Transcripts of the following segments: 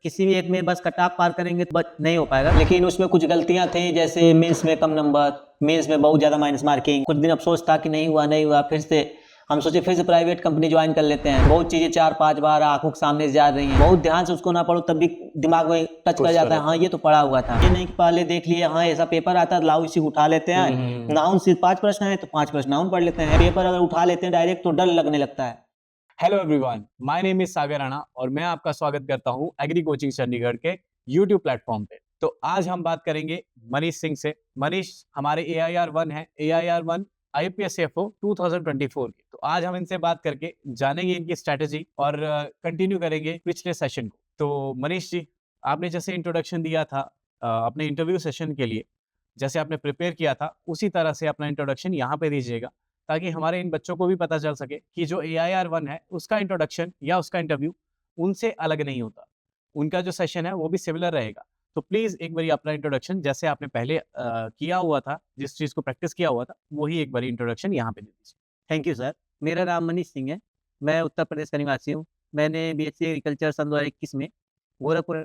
किसी भी एक में बस कट ऑफ पार करेंगे तो बस नहीं हो पाएगा। लेकिन उसमें कुछ गलतियां थी, जैसे मेंस में कम नंबर, मेंस में बहुत ज़्यादा माइनस मार्किंग। कुछ दिन अफसोस था कि नहीं हुआ। फिर से हम सोचे फिर से प्राइवेट कंपनी ज्वाइन कर लेते हैं। बहुत चीज़ें 4-5 बार आंखों के सामने से जा रही हैं, बहुत ध्यान से उसको ना पढ़ो तब भी दिमाग में टच कर जाता है, हाँ ये तो पढ़ा हुआ था। ये नहीं कि पहले देख लिए हाँ ऐसा पेपर आता है लाओ इसी को उठा लेते हैं, नाउन सिर्फ 5 प्रश्न है तो 5 प्रश्न नाउन पढ़ लेते हैं। पेपर अगर उठा लेते हैं डायरेक्ट तो डर लगने लगता है। Hello everyone, my name is Sagar Rana और मैं आपका स्वागत करता हूं एग्री कोचिंग चंडीगढ़ के यूट्यूब प्लेटफॉर्म पे। तो आज हम बात करेंगे मनीष सिंह से। मनीष हमारे AIR-1 है, AIR-1 IPS CFO 2024 की। तो आज हम इनसे बात करके जानेंगे इनकी स्ट्रेटेजी और कंटिन्यू करेंगे पिछले सेशन को। तो मनीष जी, आपने जैसे इंट्रोडक्शन दिया था अपने इंटरव्यू सेशन के लिए, जैसे आपने प्रिपेयर किया था उसी तरह से अपना इंट्रोडक्शन यहाँ पे दीजिएगा, ताकि हमारे इन बच्चों को भी पता चल सके कि जो AIR-1 है उसका इंट्रोडक्शन या उसका इंटरव्यू उनसे अलग नहीं होता, उनका जो सेशन है वो भी सिमिलर रहेगा। तो प्लीज एक बारी अपना इंट्रोडक्शन जैसे आपने पहले किया हुआ था, जिस चीज को प्रैक्टिस किया हुआ था, वही एक बारी इंट्रोडक्शन यहाँ पे दे दीजिए। Thank you sir. मेरा नाम मनीष सिंह है, मैं उत्तर प्रदेश का निवासी हूँ। मैंने BSc एग्रीकल्चर सन 2021 में गोरखपुर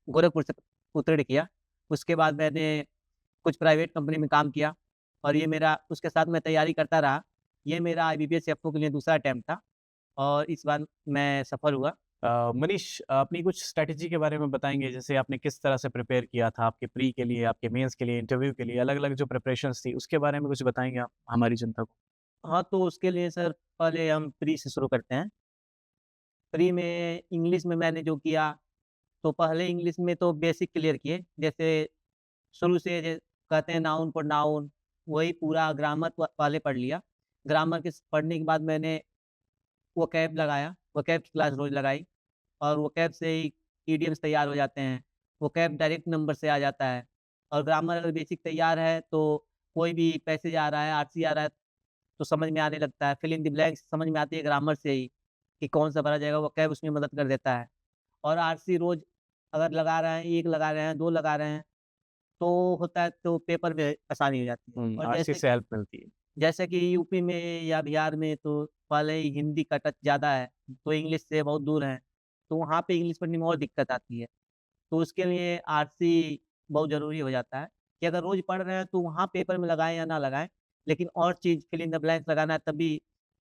गोरखपुर से उत्तीर्ण किया। उसके बाद मैंने कुछ प्राइवेट कंपनी में काम किया और ये मेरा उसके साथ मैं तैयारी करता रहा। ये मेरा IBPS CFO के लिए दूसरा अटेम्प्ट था और इस बार मैं सफल हुआ। मनीष, अपनी कुछ स्ट्रेटेजी के बारे में बताएंगे, जैसे आपने किस तरह से प्रिपेयर किया था आपके प्री के लिए, आपके मेंस के लिए, इंटरव्यू के लिए, अलग अलग जो प्रिपरेशंस थी उसके बारे में कुछ बताएंगे आप हमारी जनता को। हाँ, तो उसके लिए सर पहले हम प्री से शुरू करते हैं। प्री में इंग्लिश में मैंने जो किया, तो पहले इंग्लिश में तो बेसिक क्लियर किए, जैसे शुरू से कहते हैं नाउन पर नाउन, वही पूरा ग्रामर पहले पढ़ लिया। ग्रामर के पढ़ने के बाद मैंने वोकैब लगाया, वोकैब की क्लास रोज़ लगाई और वोकैब से ही इडियम्स तैयार हो जाते हैं। वोकैब डायरेक्ट नंबर से आ जाता है और ग्रामर अगर बेसिक तैयार है तो कोई भी पैसेज आ रहा है, आरसी आ रहा है तो समझ में आने लगता है। फिल इन द ब्लैंक्स समझ में आती है ग्रामर से ही कि कौन सा भरा जाएगा, वोकैब उसमें मदद कर देता है। और आरसी रोज़ अगर लगा रहे हैं, 1 लगा रहे हैं, 2 लगा रहे हैं, तो होता है तो पेपर में आसानी हो जाती है। और आरसी से हेल्प मिलती है। जैसे कि यूपी में या बिहार में तो पहले ही हिंदी का टच ज़्यादा है, तो इंग्लिश से बहुत दूर हैं, तो वहाँ पे इंग्लिश पढ़ने में और दिक्कत आती है। तो उसके लिए आरसी बहुत ज़रूरी हो जाता है कि अगर रोज़ पढ़ रहे हैं तो वहाँ पेपर में लगाएँ या ना लगाएँ, लेकिन और चीज़ फिल इन द ब्लैंक्स लगाना है तभी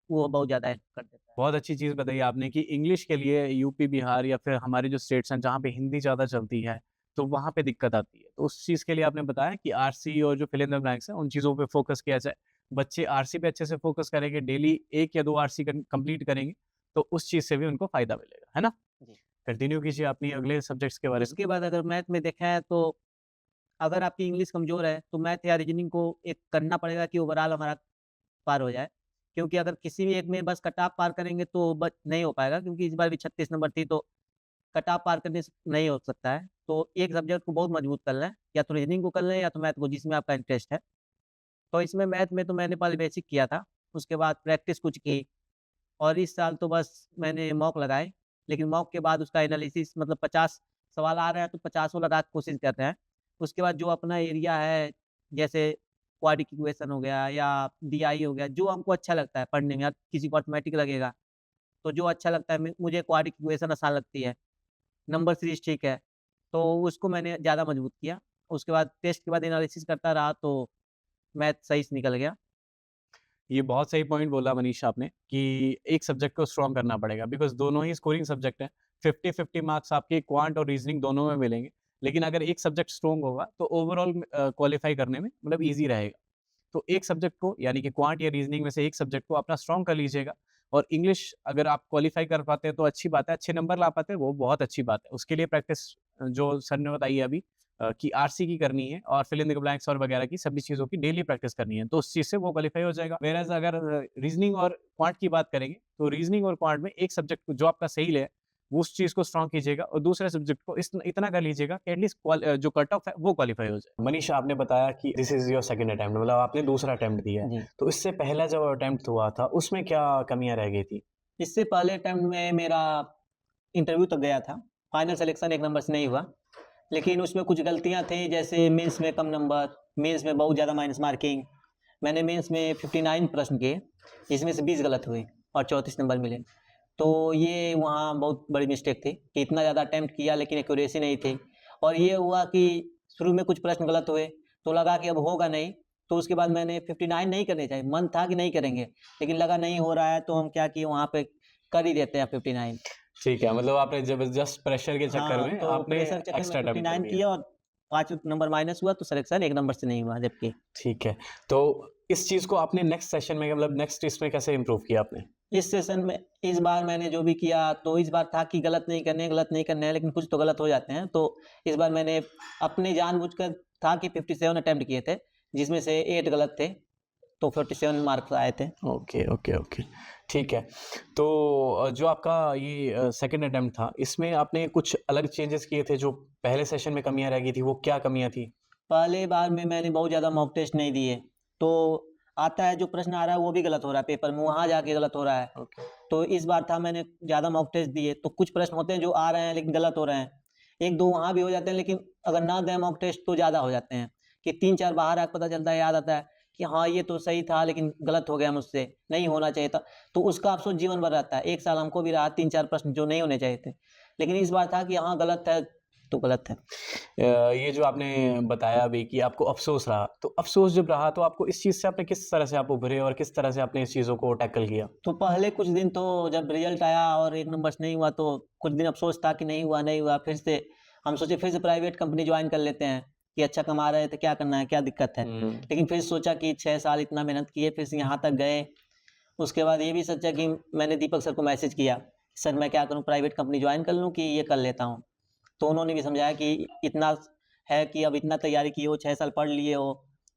वो बहुत ज़्यादा हेल्प कर देता है। बहुत अच्छी चीज़ बताई आपने कि इंग्लिश के लिए यूपी, बिहार या फिर हमारे जो स्टेट्स हैं जहाँ पे हिंदी ज़्यादा चलती है, तो वहाँ पे दिक्कत आती है। तो उस चीज़ के लिए आपने बताया कि आरसी और जो फिल इन द ब्लैंक्स हैं, उन चीज़ों पे फ़ोकस किया जाए। बच्चे आरसी पे अच्छे से फ़ोकस करेंगे, डेली 1 या 2 आरसी कंप्लीट करेंगे, तो उस चीज़ से भी उनको फ़ायदा मिलेगा, है ना? जी। कंटिन्यू कीजिए अपनी अगले सब्जेक्ट्स के बारे में। उसके बाद अगर मैथ में देखें है तो अगर आपकी इंग्लिश कमज़ोर है, तो मैथ या रीज़निंग को एक करना पड़ेगा कि ओवरऑल हमारा पार हो जाए। क्योंकि अगर किसी भी एक में बस कट ऑफ पार करेंगे तो बस नहीं हो पाएगा, क्योंकि इस बार भी 36 नंबर थी तो कट ऑफ पार करने से नहीं हो सकता है। तो एक सब्जेक्ट को बहुत मजबूत कर लें, या तो रीज़निंग को कर लें या तो मैथ को, जिसमें आपका इंटरेस्ट है। तो इसमें मैथ में तो मैंने पहले बेसिक किया था, उसके बाद प्रैक्टिस कुछ की और इस साल तो बस मैंने मॉक लगाए। लेकिन मॉक के बाद उसका एनालिसिस, मतलब 50 सवाल आ रहे हैं तो 50 लगा के कोशिश कर रहे हैं। उसके बाद जो अपना एरिया है, जैसे क्वाड्रेटिक इक्वेशन हो गया या DI हो गया, जो हमको अच्छा लगता है पढ़ने में, या किसी को अर्थमेटिक लगेगा, तो जो अच्छा लगता है मुझे क्वाड्रेटिक इक्वेशन आसान लगती है, नंबर सीरीज़ ठीक है, तो उसको मैंने ज़्यादा मजबूत किया। उसके बाद टेस्ट के बाद एनालिसिस करता रहा तो मैथ सही से निकल गया। ये बहुत सही पॉइंट बोला मनीष आपने कि एक सब्जेक्ट को स्ट्रॉन्ग करना पड़ेगा, बिकॉज़ दोनों ही स्कोरिंग सब्जेक्ट हैं। 50-50 मार्क्स आपके क्वांट और रीजनिंग दोनों में मिलेंगे। लेकिन अगर एक सब्जेक्ट स्ट्रॉन्ग होगा तो ओवरऑल क्वालीफाई करने में मतलब ईज़ी रहेगा। तो एक सब्जेक्ट को, यानी कि क्वांट या रीजनिंग में से एक सब्जेक्ट को अपना स्ट्रॉन्ग कर लीजिएगा। और इंग्लिश अगर आप क्वालीफाई कर पाते हैं तो अच्छी बात है, अच्छे नंबर ला पाते हैं वो बहुत अच्छी बात है। उसके लिए प्रैक्टिस जो सर ने बताई है अभी कि आरसी की करनी है और फिल इन द ब्लैंक्स और वगैरह की सभी चीज़ों की डेली प्रैक्टिस करनी है, तो उस चीज़ से वो क्वालीफाई हो जाएगा। व्हेयरएज़ अगर रीजनिंग और क्वांट की बात करेंगे, तो रीजनिंग और क्वांट में एक सब्जेक्ट को जो आपका सही है, वो उस चीज़ को स्ट्रॉन्ग कीजिएगा और दूसरे सब्जेक्ट को इतना कर लीजिएगा कि एटलीस्ट जो कट ऑफ है वो क्वालीफाई हो जाए। मनीष, आपने बताया कि this is your second attempt, मतलब आपने दूसरा अटेम्प्ट दिया है। जी। तो इससे पहला जब अटेम्प्ट हुआ था, उसमें क्या कमियाँ रह गई थी? इससे पहले अटेम्प्ट में मेरा इंटरव्यू तक गया था, फाइनल सिलेक्शन 1 नंबर से नहीं हुआ। लेकिन उसमें कुछ गलतियाँ थी, जैसे मेंस में कम नंबर, मेंस में बहुत ज़्यादा माइनस मार्किंग। मैंने मेंस में 59 प्रश्न किए, इसमें से 20 गलत हुए और 34 नंबर मिले। तो ये वहाँ बहुत बड़ी मिस्टेक थी कि इतना ज़्यादा अटेम्प्ट किया लेकिन एक्यूरेसी नहीं थी। और ये हुआ कि शुरू में कुछ प्रश्न गलत हुए, तो लगा कि अब होगा नहीं, तो उसके बाद मैंने 59 नहीं करने चाहिए, मन था कि नहीं करेंगे, लेकिन लगा नहीं हो रहा है तो हम क्या किए वहाँ पे कर ही देते हैं 59। ठीक है, मतलब आपने ज़बरदस्त प्रेशर के चक्कर हाँ, में तो आपने प्रेशर के चक्कर में एक्स्ट्रा अटेम्प्ट कर 59 दिया। किया और 5 नंबर माइनस हुआ तो सिलेक्शन 1 नंबर से नहीं हुआ जबकि। ठीक है, तो इस चीज़ को आपने नेक्स्ट सेशन में मतलब नेक्स्ट इसमें कैसे इम्प्रूव किया आपने? इस सेशन में इस बार मैंने जो भी किया तो इस बार था कि गलत नहीं करने हैं लेकिन कुछ तो गलत हो जाते हैं। तो इस बार मैंने अपने जानबूझकर था कि 57 अटेम्प्ट किए थे, जिसमें से 8 गलत थे, तो 47 मार्क्स आए थे। Okay, okay, okay. ठीक है, तो जो आपका ये सेकंड अटेम्प्ट था, इसमें आपने कुछ अलग चेंजेस किए थे जो पहले सेशन में कमियाँ रह गई थी, वो क्या कमियाँ थी? पहले बार में मैंने बहुत ज़्यादा मॉक टेस्ट नहीं दिए, तो आता है जो प्रश्न आ रहा है वो भी गलत हो रहा है पेपर में, वहाँ जाके गलत हो रहा है। ओके। तो इस बार था मैंने ज़्यादा मॉक टेस्ट दिए, तो कुछ प्रश्न होते हैं जो आ रहे हैं लेकिन गलत हो रहे हैं। 1-2 वहाँ भी हो जाते हैं लेकिन अगर ना दें मॉक टेस्ट तो ज़्यादा हो जाते हैं, कि 3-4 बाहर आके पता चलता है, याद आता है कि हाँ, ये तो सही था लेकिन गलत हो गया मुझसे, नहीं होना चाहिए था। तो उसका अफ़सोस जीवन भर रहता है। 1 साल हमको भी रहा 3-4 प्रश्न जो नहीं होने चाहिए थे। लेकिन इस बार था कि हाँ, गलत है तो गलत है। ये जो आपने बताया अभी कि आपको अफ़सोस रहा, तो अफ़सोस जब रहा तो आपको इस चीज़ से आपने किस तरह से आप उभरे और किस तरह से आपने इस चीज़ों को टैकल किया? तो पहले कुछ दिन तो जब रिज़ल्ट आया और 1 नंबर से नहीं हुआ तो कुछ दिन अफ़सोस था कि नहीं हुआ। फिर से हम सोचे फिर से प्राइवेट कंपनी जॉइन कर लेते हैं, कि अच्छा कमा रहे थे, क्या करना है, क्या दिक्कत है? हुँ। लेकिन फिर सोचा कि 6 साल इतना मेहनत किए, फिर से यहाँ तक गए। उसके बाद ये भी सोचा कि मैंने दीपक सर को मैसेज किया, सर मैं क्या करूँ, प्राइवेट कंपनी जॉइन कर लूँ कि ये कर लेता हूँ? तो उन्होंने भी समझाया कि इतना है कि अब इतना तैयारी किए हो, 6 साल पढ़ लिए हो,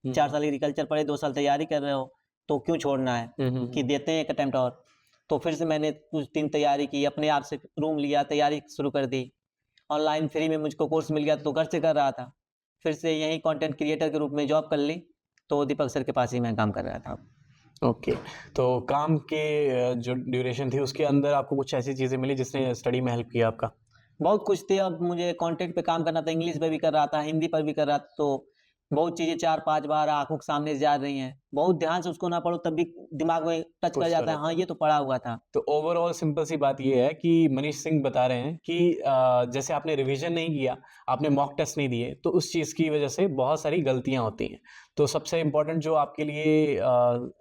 हुँ, 4 साल एग्रीकल्चर पढ़े, 2 साल तैयारी कर रहे हो, तो क्यों छोड़ना है? हुँ, हुँ, कि हुँ। देते हैं एक अटेम्प्ट और। तो फिर से मैंने कुछ दिन तैयारी की, अपने आप से रूम लिया, तैयारी शुरू कर दी। ऑनलाइन फ्री में मुझको कोर्स मिल गया तो घर से कर रहा था। फिर से यहीं कंटेंट क्रिएटर के रूप में जॉब कर ली, तो दीपक सर के पास ही मैं काम कर रहा था। ओके, तो काम के जो ड्यूरेशन थी उसके अंदर आपको कुछ ऐसी चीज़ें मिली जिसने स्टडी में हेल्प किया आपका? बहुत कुछ थे, अब मुझे कंटेंट पे काम करना था, इंग्लिश पे भी कर रहा था, हिंदी पर भी कर रहा था, तो बहुत चीज़ें 4-5 बार आँखों के सामने से जा रही हैं। बहुत ध्यान से उसको ना पढ़ो तब भी दिमाग में टच कर कुछ तो जाता है, रहता हाँ, है। ये तो पढ़ा हुआ था। तो ओवरऑल सिंपल सी बात ये है कि मनीष सिंह बता रहे हैं कि जैसे आपने रिवीजन नहीं किया, आपने मॉक टेस्ट नहीं दिए, तो उस चीज़ की वजह से बहुत सारी गलतियाँ होती हैं। तो सबसे इम्पोर्टेंट जो आपके लिए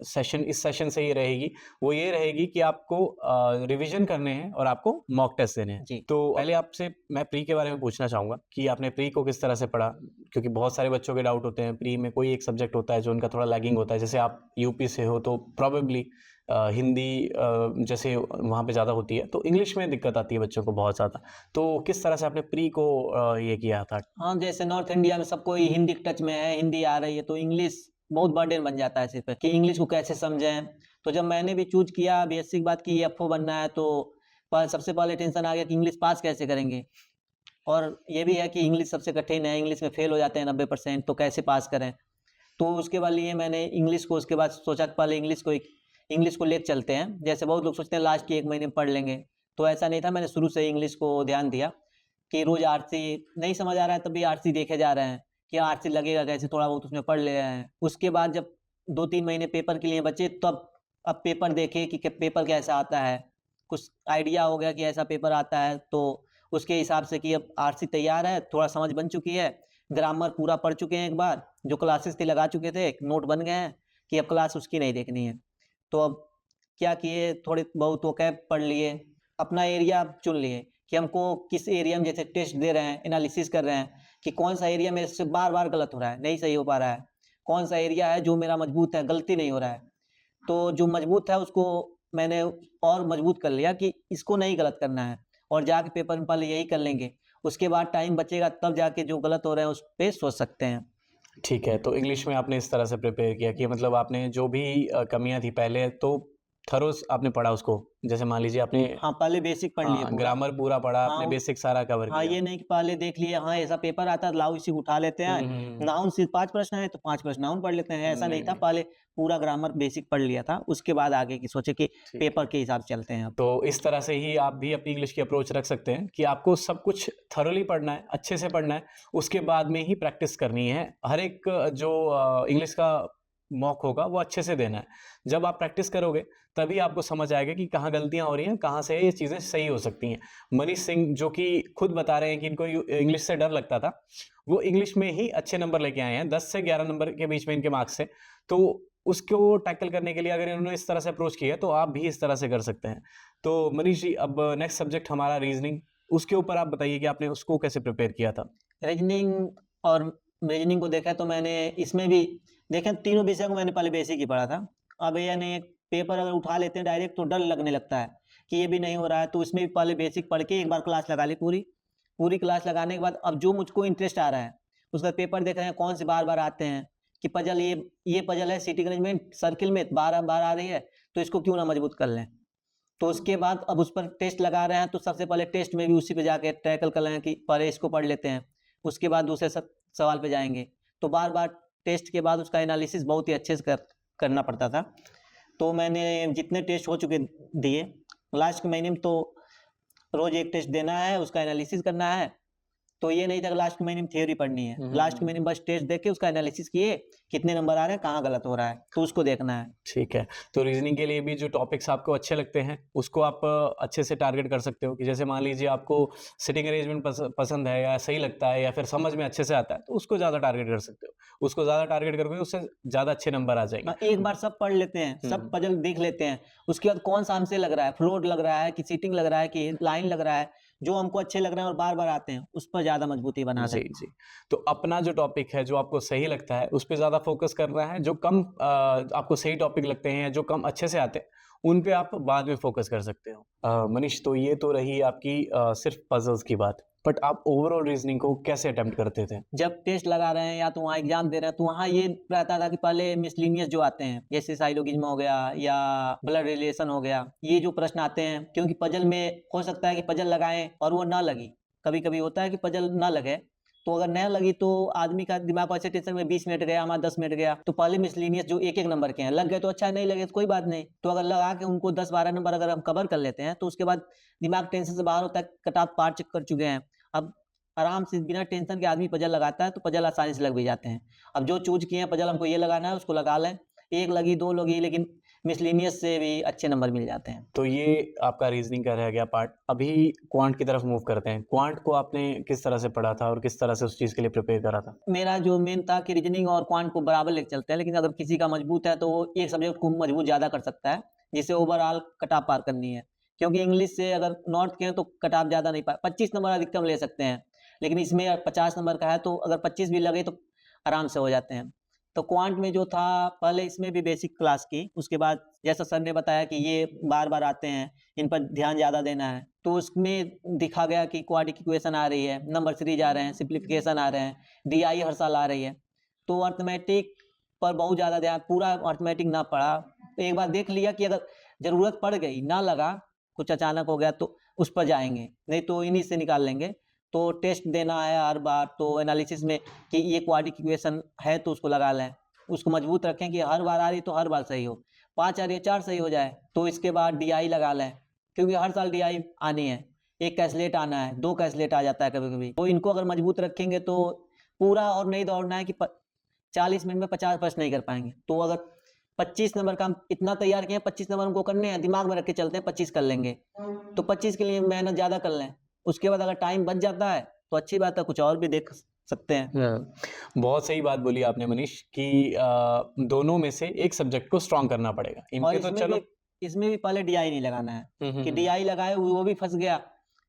सेशन इस सेशन से ये रहेगी, वो ये रहेगी कि आपको रिवीजन करने हैं और आपको मॉक टेस्ट देने हैं। जी। तो पहले आपसे मैं प्री के बारे में पूछना चाहूँगा कि आपने प्री को किस तरह से पढ़ा? क्योंकि बहुत सारे बच्चों के डाउट होते हैं, प्री में कोई एक सब्जेक्ट होता है जो उनका थोड़ा लैगिंग होता है। जैसे आप यूपी से हो तो प्रोबेबली हिंदी जैसे वहाँ पे ज़्यादा होती है, तो इंग्लिश में दिक्कत आती है बच्चों को बहुत ज़्यादा। तो किस तरह से आपने प्री को ये किया था? हाँ, जैसे नॉर्थ इंडिया में सबको ही हिंदी के टच में है, हिंदी आ रही है, तो इंग्लिश बहुत बर्डन बन जाता है सिर पे कि इंग्लिश को कैसे समझें। तो जब मैंने भी चूज़ किया बेसिक बात की एफओ बनना है तो सबसे पहले टेंशन आ गया कि इंग्लिश पास कैसे करेंगे? और ये भी है कि इंग्लिश सबसे कठिन है, इंग्लिश में फेल हो जाते हैं 90% तो कैसे पास करें? तो उसके बाद लिए मैंने इंग्लिश को उसके बाद सोचा कि पहले इंग्लिश को लेके चलते हैं। जैसे बहुत लोग सोचते हैं लास्ट के 1 महीने में पढ़ लेंगे, तो ऐसा नहीं था, मैंने शुरू से ही इंग्लिश को ध्यान दिया कि रोज़ आरसी नहीं समझ आ रहा है तब भी आरसी देखे जा रहे हैं कि आरसी लगेगा कैसे, थोड़ा बहुत उसमें पढ़ ले रहे हैं। उसके बाद जब 2-3 महीने पेपर के लिए बचे तब अब पेपर देखे कि पेपर कैसा आता है। कुछ आइडिया हो गया कि ऐसा पेपर आता है, तो उसके हिसाब से कि अब आरसी तैयार है, थोड़ा समझ बन चुकी है, ग्रामर पूरा पढ़ चुके हैं एक बार, जो क्लासेस थे लगा चुके थे, नोट बन गए हैं कि अब क्लास उसकी नहीं देखनी है। तो अब क्या किए, थोड़े बहुत वोकैब पढ़ लिए, अपना एरिया चुन लिए कि हमको किस एरिया में जैसे टेस्ट दे रहे हैं, एनालिसिस कर रहे हैं कि कौन-सा एरिया मेरे से बार-बार गलत हो रहा है, नहीं सही हो पा रहा है। कौन-सा एरिया है जो मेरा मजबूत है, गलती नहीं हो रहा है। तो जो मजबूत है उसको मैंने और मजबूत कर लिया कि इसको नहीं गलत करना है और जाके पेपर में पहले यही कर लेंगे। उसके बाद टाइम बचेगा तब जाके जो गलत हो रहे हैं उस पे सोच सकते हैं। ठीक है, तो इंग्लिश में आपने इस तरह से प्रिपेयर किया कि मतलब आपने जो भी कमियाँ थी पहले तो थरोज़ आपने पढ़ा उसको। जैसे मान लीजिए आपने हाँ, पहले बेसिक पढ़ लिए पूरा। ग्रामर पूरा पढ़ा, हाँ, आपने बेसिक सारा कवर हाँ, किया। ये नहीं कि पहले देख लिए हाँ, ऐसा पेपर आता है लाओ इसी को उठा लेते हुँ, हैं। हुँ, हुँ। नाउन सिर्फ 5 प्रश्न है तो 5 प्रश्न नाउन पढ़ लेते हैं, ऐसा नहीं नहीं, था। नहीं। पहले पूरा ग्रामर बेसिक पढ़ लिया था, उसके बाद आगे की सोचे कि ठीक है। पेपर के हिसाब से चलते हैं अब। तो इस तरह से ही आप भी अपनी इंग्लिश की अप्रोच रख सकते हैं कि आपको सब कुछ थॉरोली पढ़ना है, अच्छे से पढ़ना है, उसके बाद में ही प्रैक्टिस करनी है। हर एक जो इंग्लिश का मॉक होगा वो अच्छे से देना है। जब आप प्रैक्टिस करोगे तभी आपको समझ आएगा कि कहाँ गलतियाँ हो रही हैं, कहाँ से ये चीज़ें सही हो सकती हैं। मनीष सिंह जो कि खुद बता रहे हैं कि इनको इंग्लिश से डर लगता था, वो इंग्लिश में ही अच्छे नंबर लेके आए हैं, 10 से 11 नंबर के बीच में इनके मार्क्स थे। तो उसको टैकल करने के लिए अगर इन्होंने इस तरह से अप्रोच किया तो आप भी इस तरह से कर सकते हैं। तो मनीष जी, अब नेक्स्ट सब्जेक्ट हमारा रीजनिंग, उसके ऊपर आप बताइए कि आपने उसको कैसे प्रिपेयर किया था? रीजनिंग और रीजनिंग को देखा तो मैंने इसमें भी देखें, तीनों विषय को मैंने पहले बेसिक ही पढ़ा था। अब ये नहीं, पेपर अगर उठा लेते हैं डायरेक्ट तो डर लगने लगता है कि ये भी नहीं हो रहा है, तो इसमें भी पहले बेसिक पढ़ के एक बार क्लास लगा ली पूरी। पूरी क्लास लगाने के बाद अब जो मुझको इंटरेस्ट आ रहा है उसका पेपर देख रहे हैं कौन से बार-बार आते हैं, कि पजल ये पजल है सिटी अरेंजमेंट सर्किल में बार-बार आ रही है, तो इसको क्यों ना मजबूत कर लें। तो उसके बाद अब उस पर टेस्ट लगा रहे हैं, तो सबसे पहले टेस्ट में भी उसी पे जाके टैकल कर रहे हैं कि पहले इसको पढ़ लेते हैं, उसके बाद दूसरे सवाल पे जाएँगे। तो बार-बार टेस्ट के बाद उसका एनालिसिस बहुत ही अच्छे से करना पड़ता था। तो मैंने जितने टेस्ट हो चुके दिए, लास्ट के महीने में तो रोज़ एक टेस्ट देना है, उसका एनालिसिस करना है। तो ये नहीं था कि लास्ट के महीने में थ्योरी पढ़नी है। लास्ट के महीने में बस टेस्ट देख के उसका एनालिसिस किए, कितने नंबर आ रहे हैं, कहाँ गलत हो रहा है, तो उसको देखना है। ठीक है। तो रीज़निंग के लिए भी जो टॉपिक्स आपको अच्छे लगते हैं, उसको आप अच्छे से टारगेट कर सकते हो कि जैसे मान लीजिए आपको सिटिंग अरेंजमेंट पसंद है या सही लगता है या फिर समझ में अच्छे से आता है, तो उसको ज़्यादा टारगेट कर सकते हो। उसको ज़्यादा टारगेट करोगे, उससे ज़्यादा अच्छे नंबर आ जाएँगे। एक बार सब पढ़ लेते हैं, सब हुँ। पजल देख लेते हैं, उसके बाद कौन-सा हमसे लग रहा है, फ्लोट लग रहा है कि सीटिंग लग रहा है कि लाइन लग रहा है, जो हमको अच्छे लग रहे हैं और बार-बार आते हैं, उस पर ज़्यादा मजबूती बना जी, सकते हैं। जी। तो अपना जो टॉपिक है, जो आपको सही लगता है, उस पे ज़्यादा फ़ोकस करना है, जो कम आपको सही टॉपिक लगते हैं, जो कम अच्छे से आते हैं, उन पे आप बाद में फ़ोकस कर सकते हो। मनीष, तो ये तो रही आपकी सिर्फ़ पज़ल्स की बात, बट आप ओवरऑल रीज़निंग को कैसे अटेम्प्ट करते थे? जब टेस्ट लगा रहे हैं या तो वहाँ एग्ज़ाम दे रहे हैं, तो वहाँ ये रहता था कि पहले मिसलेनियस जो आते हैं, जैसे साइलोगिज्म हो गया या ब्लड रिलेशन हो गया, ये जो प्रश्न आते हैं, क्योंकि पजल में हो सकता है कि पजल लगाएँ और वो ना लगी। कभी-कभी होता है कि पजल ना लगे, तो अगर ना लगी तो आदमी का दिमाग ऐसे टेंशन में 20 मिनट गया, हमारा 10 मिनट गया, तो पहले मिसलेनियस जो एक-एक नंबर के हैं, लग गए तो अच्छा है, नहीं लगे तो कोई बात नहीं। तो अगर लगा के उनको 10-12 नंबर अगर हम कवर कर लेते हैं, तो उसके बाद दिमाग टेंशन से बाहर होता है, कट ऑफ पार चेक कर चुके हैं। अब आराम से बिना टेंशन के आदमी पजल लगाता है, तो पजल आसानी से लग भी जाते हैं। अब जो चूज़ किए हैं पजल हमको ये लगाना है, उसको लगा लें। 1 लगी, 2 लगी, लेकिन मिसलेनियस से भी अच्छे नंबर मिल जाते हैं। तो ये आपका रीज़निंग का रह गया पार्ट। अभी क्वांट की तरफ मूव करते हैं। क्वांट को आपने किस तरह से पढ़ा था और किस तरह से उस चीज़ के लिए प्रिपेयर करा था? मेरा जो मेन था कि रीज़निंग और क्वांट को बराबर लेके चलते हैं, लेकिन अगर किसी का मजबूत है, तो वो एक सब्जेक्ट को मजबूत ज़्यादा कर सकता है, जिससे ओवरऑल कट ऑफ पार करनी है। क्योंकि इंग्लिश से अगर नॉर्थ के हैं, तो कट ऑफ ज़्यादा नहीं 25 नंबर अधिकतम ले सकते हैं, लेकिन इसमें 50 नंबर का है, तो अगर 25 भी लगे, तो आराम से हो जाते हैं। तो क्वांट में जो था, पहले इसमें भी बेसिक क्लास की, उसके बाद जैसा सर ने बताया कि ये बार-बार आते हैं, इन पर ध्यान ज़्यादा देना है, तो उसमें दिखा गया कि क्वाड्रेटिक इक्वेशन आ रही है, नंबर सीरीज़ आ रहे हैं, सिम्प्लिफिकेशन आ रहे हैं, डीआई हर साल आ रही है। तो अरिथमेटिक पर बहुत ज़्यादा ध्यान, पूरा अरिथमेटिक ना पढ़ा, तो एक बार देख लिया कि अगर ज़रूरत पड़ गई, ना लगा, कुछ अचानक हो गया, तो उस पर जाएँगे, नहीं तो इन्हीं से निकाल लेंगे। तो टेस्ट देना है हर बार, तो एनालिसिस में कि ये क्वाड्रेटिक इक्वेशन है, तो उसको लगा लें। उसको मजबूत रखें कि हर बार आ रही तो हर बार सही हो। 5 आ रही है, 4 सही हो जाए, तो इसके बाद डीआई लगा लें, क्योंकि हर साल डीआई आनी है। 1 कैस्लेट आना है, 2 कैस्लेट आ जाता है कभी-कभी। तो इनको अगर मजबूत रखेंगे, तो पूरा और नहीं दौड़ना है कि 40 मिनट में 50 प्रश्न नहीं कर पाएँगे। तो अगर 25 नंबर का हम इतना तैयार किए हैं, 25 नंबर हमको करने हैं, दिमाग में रख के चलते हैं 25 कर लेंगे। तो 25 के लिए मेहनत ज़्यादा कर लें। उसके बाद अगर टाइम बच जाता है, तो अच्छी बात है, कुछ और भी देख सकते हैं। बहुत सही बात बोली आपने मनीष कि दोनों में से एक सब्जेक्ट को स्ट्रॉन्ग करना पड़ेगा। और इनके तो चलो इसमें भी पहले डीआई नहीं लगाना है, हुँ, कि हुँ। डीआई लगाए वो भी फँस गया,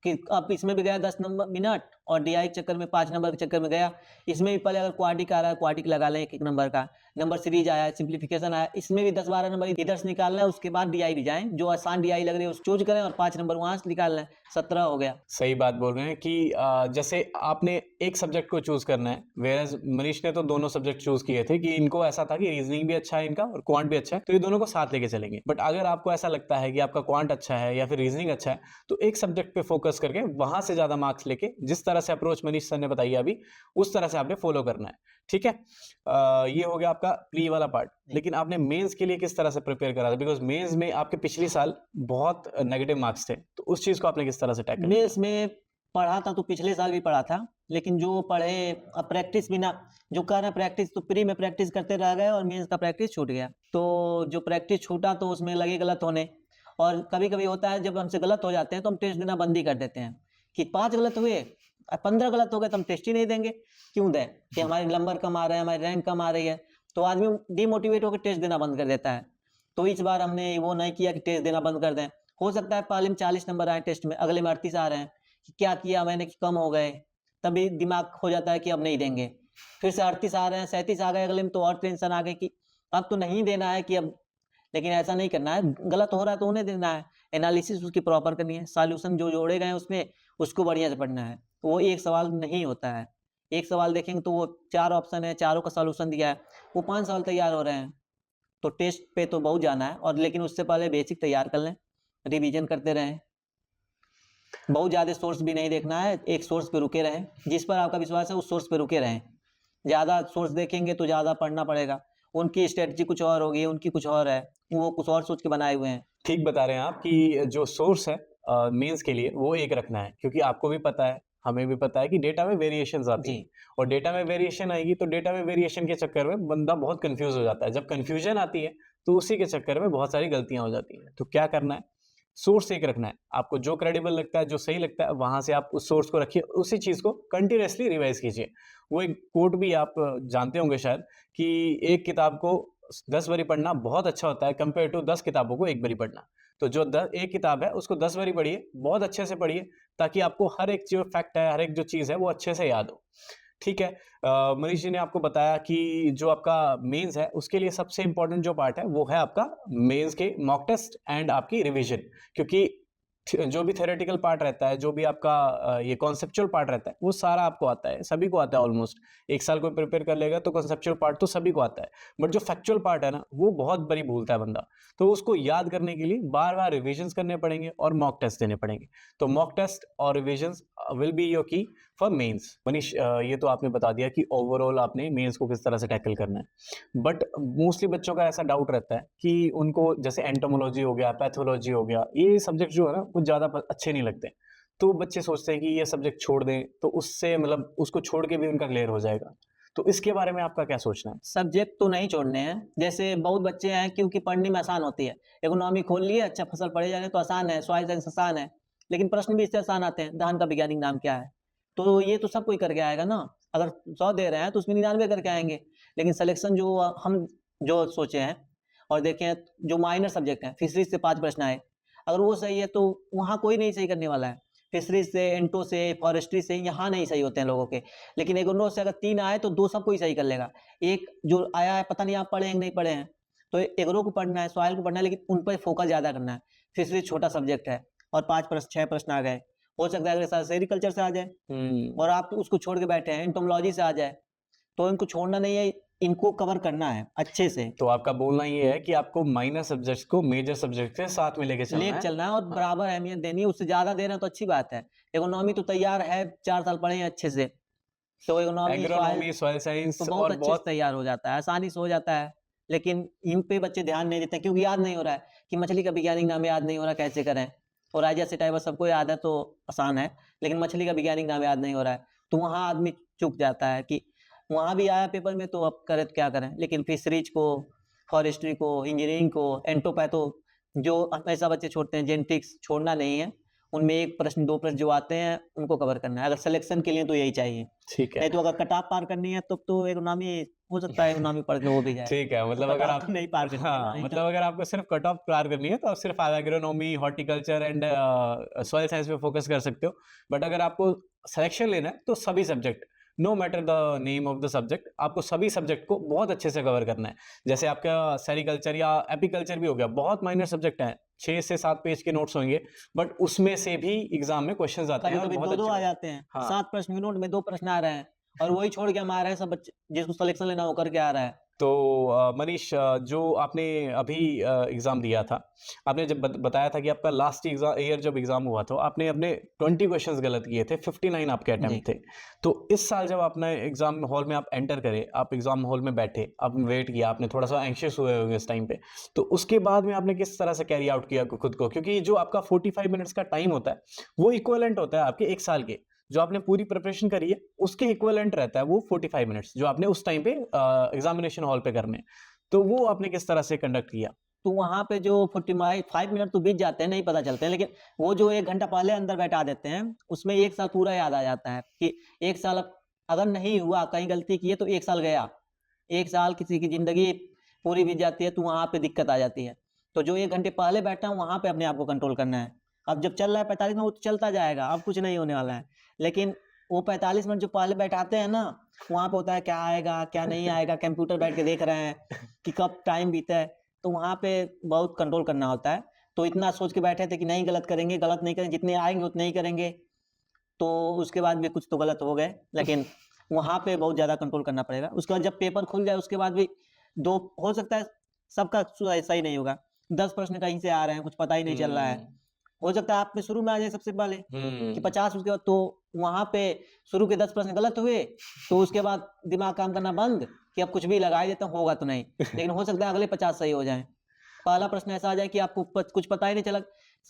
कि अब इसमें भी गया 10 नंबर मिनट और डीआई के चक्कर में 5 नंबर के चक्कर में गया। इसमें भी पहले अगर क्वाड्रेटिक आ रहा है, क्वाड्रेटिक लगा लें 1-1 नंबर का। नंबर सीरीज़ आया है, सिम्प्लिफिकेशन आया, इसमें भी 10-12 नंबर इधर से निकालना है, उसके बाद डीआई भी जाएँ। जो आसान डीआई लग रही है, उसको चूज़ करें और 5 नंबर वहाँ से निकाल लें, 17 हो गया। सही बात बोल रहे हैं कि जैसे आपने एक सब्जेक्ट को चूज़ करना है, व्हेयरएज़ मनीष ने तो दोनों सब्जेक्ट चूज़ किए थे कि इनको ऐसा था कि रीज़निंग भी अच्छा है इनका और क्वांट भी अच्छा है, तो ये दोनों को साथ लेके चलेंगे। बट अगर आपको ऐसा लगता है कि आपका क्वांट अच्छा है या फिर रीज़निंग अच्छा है, तो एक सब्जेक्ट पे फ़ोकस करके वहाँ से ज़्यादा मार्क्स लेके जिस तरह से अप्रोच मनीष सर ने बताई अभी, उस तरह से आपने फ़ॉलो करना है, ठीक है? ये हो गया आपका प्री वाला पार्ट। लेकिन आपने मेंस के लिए किस तरह से प्रिपेयर करा था? बिकॉज़ मेंस में आपके पिछले साल बहुत नेगेटिव मार्क्स थे, तो उस चीज़ को आपने किस तरह से टैकल किया? मेंस में पढ़ा था तो पिछले साल भी पढ़ा था, लेकिन जो पढ़े अब प्रैक्टिस बिना जो कर रहे हैं प्रैक्टिस तो प्री में प्रैक्टिस करते रह गए और मेंस का प्रैक्टिस छूट गया। तो जो प्रैक्टिस छूटा तो उसमें लगे गलत होने और कभी-कभी होता है जब हमसे गलत हो जाते हैं तो हम टेस्ट देना बंद ही कर देते हैं कि 5 गलत हुए 15 गलत हो गए तो हम टेस्ट ही नहीं देंगे। क्यों दें? कि हमारे नंबर कम आ रहे हैं, हमारी रैंक कम आ रही है, तो आदमी डिमोटिवेट होकर टेस्ट देना बंद कर देता है। तो इस बार हमने वो नहीं किया कि टेस्ट देना बंद कर दें। हो सकता है पहले में 40 नंबर आए टेस्ट में, अगले में 38 आ रहे हैं, कि क्या किया मैंने कि कम हो गए, तभी दिमाग हो जाता है कि अब नहीं देंगे। फिर से 38 आ रहे हैं, 37 आ गए अगले में तो और टेंशन आ गई कि अब तो नहीं देना है कि अब लेकिन ऐसा नहीं करना है, गलत हो रहा है तो उन्हें देना है, एनालिसिस उसकी प्रॉपर करनी है, सॉल्यूशन जो जोड़े गए हैं उसमें उसको बढ़िया से पढ़ना है। वो एक सवाल नहीं होता है, एक सवाल देखेंगे तो वो 4 ऑप्शन है, चारों का सॉल्यूशन दिया है, वो 5 सवाल तैयार हो रहे हैं। तो टेस्ट पे तो बहुत जाना है और लेकिन उससे पहले बेसिक तैयार कर लें, रिवीजन करते रहें। बहुत ज़्यादा सोर्स भी नहीं देखना है, एक सोर्स पे रुके रहें, जिस पर आपका विश्वास है उस सोर्स पे रुके रहें। ज़्यादा सोर्स देखेंगे तो ज़्यादा पढ़ना पड़ेगा, उनकी स्ट्रैटेजी कुछ और होगी, उनकी कुछ और है, वो कुछ और सोच के बनाए हुए हैं। ठीक बता रहे हैं आप कि जो सोर्स है मेंस के लिए वो एक रखना है, क्योंकि आपको भी पता है, हमें भी पता है कि डेटा में वेरिएशंस आती हैं जी, और डेटा में वेरिएशन आएगी तो डेटा में वेरिएशन के चक्कर में बंदा बहुत कंफ्यूज हो जाता है। जब कंफ्यूजन आती है तो उसी के चक्कर में बहुत सारी गलतियां हो जाती हैं। तो क्या करना है, सोर्स एक रखना है, आपको जो क्रेडिबल लगता है, जो सही लगता है, वहां से आप उस सोर्स को रखिए, उसी चीज को कंटिन्यूअसली रिवाइज कीजिए। वो एक कोट भी आप जानते होंगे शायद कि एक किताब को 10 बारी पढ़ना बहुत अच्छा होता है कंपेयर टू 10 किताबों को एक बारी पढ़ना। तो जो एक किताब है उसको 10 बारी पढ़िए, बहुत अच्छे से पढ़िए, ताकि आपको हर एक जो फैक्ट है, हर एक जो चीज़ है वो अच्छे से याद हो। ठीक है। मनीष जी ने आपको बताया कि जो आपका मेंस है उसके लिए सबसे इम्पोर्टेंट जो पार्ट है वो है आपका मेंस के मॉक टेस्ट एंड आपकी रिवीजन, क्योंकि जो भी थ्योरेटिकल पार्ट रहता है, जो भी आपका ये कॉन्सेप्चुअल पार्ट रहता है, वो सारा आपको आता है, सभी को आता है ऑलमोस्ट। एक साल कोई प्रिपेयर कर लेगा तो कॉन्सेप्चुअल पार्ट तो सभी को आता है, बट जो फैक्चुअल पार्ट है ना, वो बहुत बड़ी भूलता है बंदा। तो उसको याद करने के लिए बार बार रिविजन्स करने पड़ेंगे और मॉक टेस्ट देने पड़ेंगे। तो मॉक टेस्ट और रिविजन्स विल बी योर की फॉर मेंस। मनीष, ये तो आपने बता दिया कि ओवरऑल आपने मेंस को किस तरह से टैकल करना है, बट मोस्टली बच्चों का ऐसा डाउट रहता है कि उनको जैसे एंटोमोलॉजी हो गया, पैथोलॉजी हो गया, ये सब्जेक्ट जो है ना वो ज़्यादा अच्छे नहीं लगते। तो बच्चे सोचते हैं कि ये सब्जेक्ट छोड़ दें तो उससे मतलब उसको छोड़ के भी उनका क्लियर हो जाएगा। तो इसके बारे में आपका क्या सोचना है? सब्जेक्ट तो नहीं छोड़ने हैं, जैसे बहुत बच्चे हैं क्योंकि पढ़ने में आसान होती है, इकोनॉमी खोल लिए, अच्छा फसल पढ़े जा रहे हैं तो आसान है, सॉइल साइंस आसान है, लेकिन प्रश्न भी इससे आसान आते हैं, धान का वैज्ञानिक नाम क्या है? तो ये तो सब कोई करके आएगा ना, अगर 100 दे रहे हैं तो उसमें 99 करके आएँगे, लेकिन सिलेक्शन जो हम जो सोचे हैं और देखें जो माइनर सब्जेक्ट हैं, फिशरीज़ से 5 प्रश्न आए, अगर वो सही है तो वहाँ कोई नहीं सही करने वाला है। फिशरीज़ से, एंटो से, फॉरेस्ट्री से यहाँ नहीं सही होते हैं लोगों के, लेकिन एग्रो से अगर 3 आए तो 2 सब कोई सही कर लेगा। एक जो आया है पता नहीं आप पढ़े हैं कि नहीं पढ़े हैं, तो एग्रो को पढ़ना है, सॉइल को पढ़ना है, लेकिन उन पर फोकस ज़्यादा करना है। फिशरीज़ छोटा सब्जेक्ट है और 5 प्रश्न 6 प्रश्न आ गए, हो सकता है अगले साल सेरीकल्चर से आ जाए हुँ। और आप उसको छोड़ के बैठे हैं, एंटोमोलॉजी से आ जाए, तो इनको छोड़ना नहीं है, इनको कवर करना है अच्छे से। तो आपका बोलना ये है कि आपको माइनर सब्जेक्ट्स को मेजर सब्जेक्ट के साथ में लेके चलना लेके है। चलना है और हाँ। बराबर अहमियत देनी है, उससे ज़्यादा दे रहे हैं तो अच्छी बात है। इकोनॉमी तो तैयार है, 4 साल पढ़े हैं अच्छे से, तो इकोनॉमी, सॉइल एग्रोनॉमी, सॉइल तो साइंस बहुत और अच्छे से बहुत तैयार हो जाता है, आसानी से हो जाता है। लेकिन इन पे बच्चे ध्यान नहीं देते हैं क्योंकि याद नहीं हो रहा है कि मछली का वैज्ञानिक नाम याद नहीं हो रहा, कैसे करें? ओराइजा सेटाइवा सबको याद है तो आसान है, लेकिन मछली का वैज्ञानिक नाम याद नहीं हो रहा है, तो वहाँ आदमी चूक जाता है कि वहाँ भी आया पेपर में तो अब करें तो क्या करें? लेकिन फिशरीज को, फॉरेस्ट्री को, इंजीनियरिंग को, एंटोपैथो जो हमेशा बच्चे छोड़ते हैं, जेनेटिक्स छोड़ना नहीं है। उनमें 1 प्रश्न 2 प्रश्न जो आते हैं उनको कवर करना है। अगर सिलेक्शन के लिए तो यही चाहिए। ठीक है। नहीं तो अगर कट ऑफ पार करनी है तब तो इकोनॉमी हो सकता है इकोनॉमी पढ़ के हो भी जाए। ठीक है, मतलब कट अगर ऑफ आप तो नहीं पार करनी है ना हाँ, इंटर। मतलब अगर आपको सिर्फ़ कट ऑफ पार करनी है तो आप सिर्फ़ agronomy, horticulture and soil science पे फ़ोकस कर सकते हो। बट अगर आपको सिलेक्शन लेना है तो सभी subject, no matter the name of the subject, आपको सभी सब्जेक्ट को बहुत अच्छे से कवर करना है। जैसे आपका सेरीकल्चर या एपीकल्चर भी हो गया, बहुत माइनर सब्जेक्ट हैं, 6 से 7 पेज के नोट्स होंगे, बट उसमें से भी एग्ज़ाम में क्वेश्चन्स आते हैं और कभी-कभी बहुत 2-2 अच्छे आ होते हैं। जाते हैं। हाँ। 7 प्रश्न के नोट में 2 प्रश्न आ रहे हैं और वही छोड़ के हम आ रहे हैं, सब बच्चे जिसको सिलेक्शन लेना हो करके आ रहा है। तो मनीष, जो आपने अभी एग्ज़ाम दिया था, आपने जब बताया था कि आपका लास्ट ईयर जब एग्ज़ाम हुआ था, आपने अपने 20 क्वेश्चंस गलत किए थे, 59 आपके जी। अटेम्प्ट थे। तो इस साल जब आपने एग्ज़ाम हॉल में आप एंटर करे, आप एग्ज़ाम हॉल में बैठे, आपने वेट किया, आपने थोड़ा-सा एंग्ज़ियस हुए होंगे इस टाइम पे। तो उसके बाद में आपने किस तरह से कैरी आउट किया खुद को? क्योंकि जो आपका 45 मिनट्स का टाइम होता है, वो इक्विवेलेंट होता है आपके 1 साल के। जो आपने पूरी प्रिपरेशन करी है उसके इक्विवेलेंट रहता है वो 45 मिनट्स जो आपने उस टाइम पे एग्जामिनेशन हॉल पे करने हैं। तो वो आपने किस तरह से कंडक्ट किया? तो वहाँ पे जो 45 मिनट तो बीत जाते हैं, नहीं पता चलते हैं, लेकिन वो जो 1 घंटा पहले अंदर बैठा देते हैं, उसमें 1 साल पूरा याद आ जाता है कि 1 साल अगर नहीं हुआ, कहीं गलती की है तो 1 साल गया। 1 साल किसी की ज़िंदगी पूरी बीत जाती है, तो वहाँ पे दिक्कत आ जाती है। तो जो 1 घंटे पहले बैठा हूँ, वहाँ पे अपने आप को कंट्रोल करना है। अब जब चल रहा है 45 मिनट, वो तो चलता जाएगा, अब कुछ नहीं होने वाला है। लेकिन वो 45 मिनट जो पहले बैठाते हैं ना, वहाँ पे होता है क्या आएगा, क्या नहीं आएगा, कंप्यूटर बैठ के देख रहे हैं कि कब टाइम बीता है। तो वहाँ पे बहुत कंट्रोल करना होता है। तो इतना सोच के बैठे थे कि नहीं गलत करेंगे, गलत नहीं करेंगे, जितने आएँगे उतने ही करेंगे। तो उसके बाद भी कुछ तो गलत हो गए, लेकिन वहाँ पे बहुत ज़्यादा कंट्रोल करना पड़ेगा। उसके बाद जब पेपर खुल जाए उसके बाद भी 2 हो सकता है सबका सही नहीं होगा। 10 प्रश्न कहीं से आ रहे हैं, कुछ पता ही नहीं चल रहा है। हो सकता है आप में शुरू में आ जाए सबसे पहले कि 50, उसके बाद तो वहाँ पे शुरू के 10 प्रश्न गलत हुए, तो उसके बाद दिमाग काम करना बंद कि अब कुछ भी लगा ही देता हूँ, होगा तो नहीं। लेकिन हो सकता है अगले 50 सही हो जाएँ। पहला प्रश्न ऐसा आ जाए कि आपको कुछ पता ही नहीं चला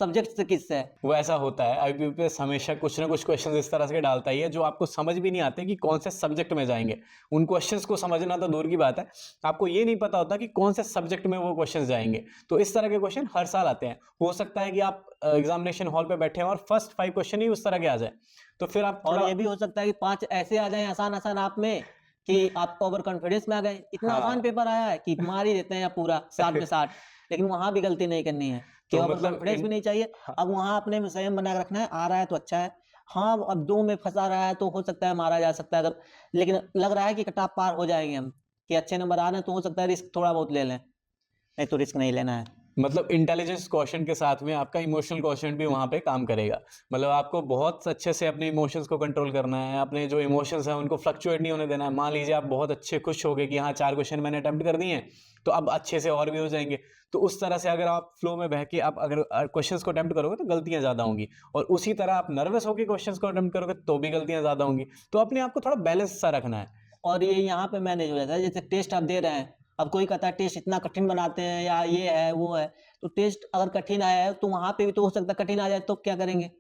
सब्जेक्ट से किससे है। वो ऐसा होता है आईबीपीएस हमेशा कुछ ना कुछ क्वेश्चंस इस तरह से डालता ही है जो आपको समझ भी नहीं आते कि कौन से सब्जेक्ट में जाएंगे। उन क्वेश्चंस को समझना तो दूर की बात है, आपको ये नहीं पता होता कि कौन से सब्जेक्ट में वो क्वेश्चंस जाएंगे। तो इस तरह के क्वेश्चन हर साल आते हैं। हो सकता है कि आप एग्जामिनेशन हॉल पे बैठे हैं और फर्स्ट 5 क्वेश्चन ही उस तरह के आ जाए, तो फिर आप और थोड़ा ये भी हो सकता है कि 5 ऐसे आ जाएँ आसान-आसान आप में कि आप ओवर कॉन्फिडेंस में आ गए। इतना आसान हाँ। पेपर आया है कि मार ही देते हैं आप पूरा 60 में 60। लेकिन वहाँ भी गलती नहीं करनी है कि तो ओवर मतलब कॉन्फिडेंस भी नहीं चाहिए। हाँ, अब वहाँ अपने में संयम बना के रखना है, आ रहा है तो अच्छा है। हाँ, अब 2 में फँसा रहा है तो हो सकता है मारा जा सकता है अगर, लेकिन लग रहा है कि कट ऑफ पार हो जाएँगे हम, कि अच्छे नंबर आ रहे हैं तो हो सकता है रिस्क थोड़ा बहुत ले लें, नहीं तो रिस्क नहीं लेना है। मतलब इंटेलिजेंस क्वोशंट के साथ में आपका इमोशनल क्वोशंट भी वहाँ पे काम करेगा। मतलब आपको बहुत अच्छे से अपने इमोशंस को कंट्रोल करना है, अपने जो इमोशंस हैं उनको फ्लक्चुएट नहीं होने देना है। मान लीजिए आप बहुत अच्छे खुश हो गए कि हाँ 4 क्वेश्चन मैंने अटेम्प्ट कर दिए हैं, तो अब अच्छे से और भी हो जाएँगे। तो उस तरह से अगर आप फ्लो में बह के आप अगर क्वेश्चंस को अटेम्प्ट करोगे तो गलतियाँ ज़्यादा होंगी, और उसी तरह आप नर्वस होके क्वेश्चंस को अटेम्प्ट करोगे तो भी गलतियाँ ज़्यादा होंगी। तो अपने आप को थोड़ा बैलेंस सा रखना है। और ये यहाँ पे मैनेज हो जाता है, जैसे टेस्ट आप दे रहे हैं, अब कोई कहता है टेस्ट इतना कठिन बनाते हैं या ये है, वो है, तो टेस्ट अगर कठिन आया है, तो वहाँ पे भी तो हो सकता है कठिन आ जाए तो क्या करेंगे?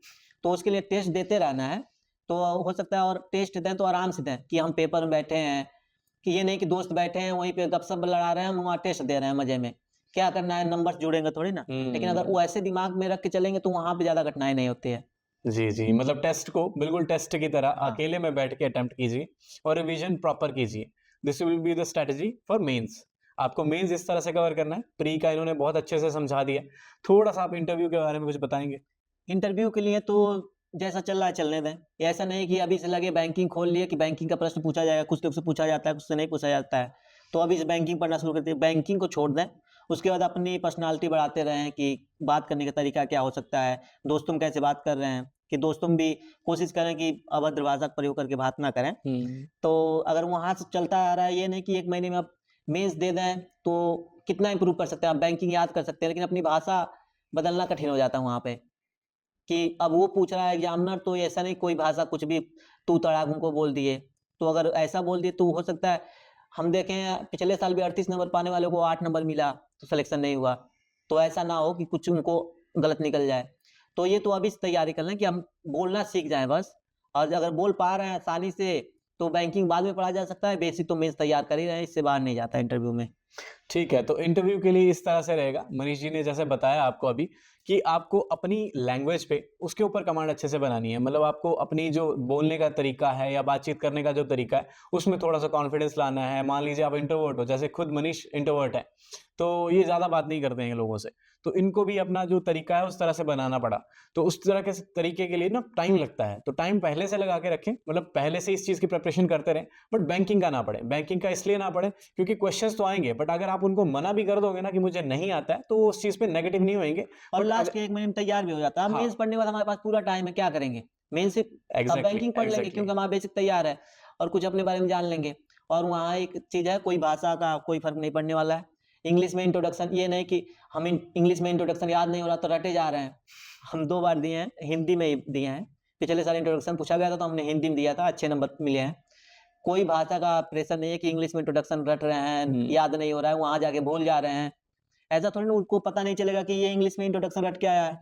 तो उसके लिए टेस्ट देते रहना है, तो हो सकता है, और टेस्ट दें तो आराम से दें कि हम पेपर में बैठे हैं, कि ये नहीं कि दोस्त बैठे हैं वहीं पे गपशप लड़ा रहे हैं, हम वहाँ टेस्ट दे रहे हैं मज़े में। क्या करना है, नंबर्स जुड़ेंगे थोड़ी ना। लेकिन अगर हुँ। वो ऐसे दिमाग में रख के चलेंगे तो वहाँ पे ज़्यादा कठिनाई नहीं होती है। जी, जी। मतलब टेस्ट को बिल्कुल टेस्ट की तरह हाँ। अकेले में बैठ के अटेम्प्ट कीजिए और रिवीजन प्रॉपर कीजिए। This will be the strategy for mains. आपको मेंस इस तरह से कवर करना है। प्री का इन्होंने बहुत अच्छे से समझा दिया। थोड़ा-सा आप इंटरव्यू के बारे में कुछ बताएँगे? इंटरव्यू के लिए तो जैसा चल रहा है चलने दें। ये ऐसा नहीं कि अभी से लगे बैंकिंग खोल लिए कि बैंकिंग का प्रश्न पूछा जाएगा, कुछ लोग से पूछा जाता है, कुछ से नहीं पूछा जाता है। तो अभी से बैंकिंग पढ़ना शुरू कर दें, बैंकिंग को छोड़ दें। उसके बाद अपनी पर्सनैलिटी बढ़ाते रहें कि बात करने का तरीका क्या हो सकता है, दोस्तों में कैसे बात कर रहे हैं, कि दोस्तों में भी कोशिश करें कि अभद्र भाषा का प्रयोग करके बात ना करें। हुँ। तो अगर वहाँ से चलता आ रहा है, ये नहीं कि 1 महीने में आप मेंस दे दें, तो कितना इम्प्रूव कर सकते हैं। आप बैंकिंग याद कर सकते हैं, लेकिन अपनी भाषा बदलना कठिन हो जाता है वहाँ पे। कि अब वो पूछ रहा है एग्ज़ामिनर, तो ऐसा नहीं कोई भाषा कुछ भी तू तड़ाक उनको बोल दिए। तो अगर ऐसा बोल दिए तो हो सकता है, हम देखें पिछले साल भी 38 नंबर पाने वालों को 8 नंबर मिला, तो सिलेक्शन नहीं हुआ। तो ऐसा ना हो कि कुछ उनको गलत निकल जाए। तो ये तो अभी से तैयारी कर लें कि हम बोलना सीख जाएँ बस, और अगर बोल पा रहे हैं आसानी से तो बैंकिंग बाद में पढ़ा जा सकता है, बेसिक तो मेंस तैयार कर ही रहे हैं, इससे बाहर नहीं जाता इंटरव्यू में। ठीक है, तो इंटरव्यू के लिए इस तरह से रहेगा, मनीष जी ने जैसे बताया आपको अभी कि आपको अपनी लैंग्वेज पे उसके ऊपर कमांड अच्छे से बनानी है। मतलब आपको अपनी जो बोलने का तरीका है या बातचीत करने का जो तरीका है, उसमें थोड़ा-सा कॉन्फिडेंस लाना है। मान लीजिए आप इंट्रोवर्ट हो, जैसे खुद मनीष इंट्रोवर्ट है, तो ये ज़्यादा बात नहीं करते हैं लोगों से। तो इनको भी अपना जो तरीका है उस तरह से बनाना पड़ा। तो उस तरह के तरीके के लिए ना टाइम लगता है, तो टाइम पहले से लगा के रखें, मतलब पहले से इस चीज़ की प्रिपरेशन करते रहें, बट बैंकिंग का ना पड़े। बैंकिंग का इसलिए ना पड़े क्योंकि क्वेश्चंस तो आएँगे, बट अगर आप उनको मना भी कर दोगे ना कि मुझे नहीं आता है, तो वो उस चीज़ पे नेगेटिव नहीं होएँगे। और बट लास्ट अगर के 1 महीने में तैयार भी हो जाता है। अब हाँ, मेंस पढ़ने के बाद हमारे पास पूरा टाइम है, क्या करेंगे? मेंस से अब एग्ज़ैक्टली, बैंकिंग पढ़ लेंगे एग्ज़ैक्टली। क्योंकि हमारा बेसिक तैयार है, और कुछ अपने बारे में जान लेंगे। और वहाँ एक चीज़ है, कोई भाषा का कोई फ़र्क नहीं पड़ने वाला है। इंग्लिश में इंट्रोडक्शन, ये नहीं कि हम इंग्लिश में इंट्रोडक्शन याद नहीं हो रहा तो रटे जा रहे हैं। हम 2 बार दिए हैं, हिंदी में ही दिए हैं। पिछले साल इंट्रोडक्शन पूछा गया था तो हमने हिंदी में दिया था, अच्छे नंबर मिले हैं। कोई भाषा का प्रेशर नहीं है कि इंग्लिश में इंट्रोडक्शन रट रहे हैं, हुँ। याद नहीं हो रहा है, वहाँ जाके भूल जा रहे हैं। ऐसा थोड़ी ना उनको पता नहीं चलेगा कि ये इंग्लिश में इंट्रोडक्शन रट के आया है।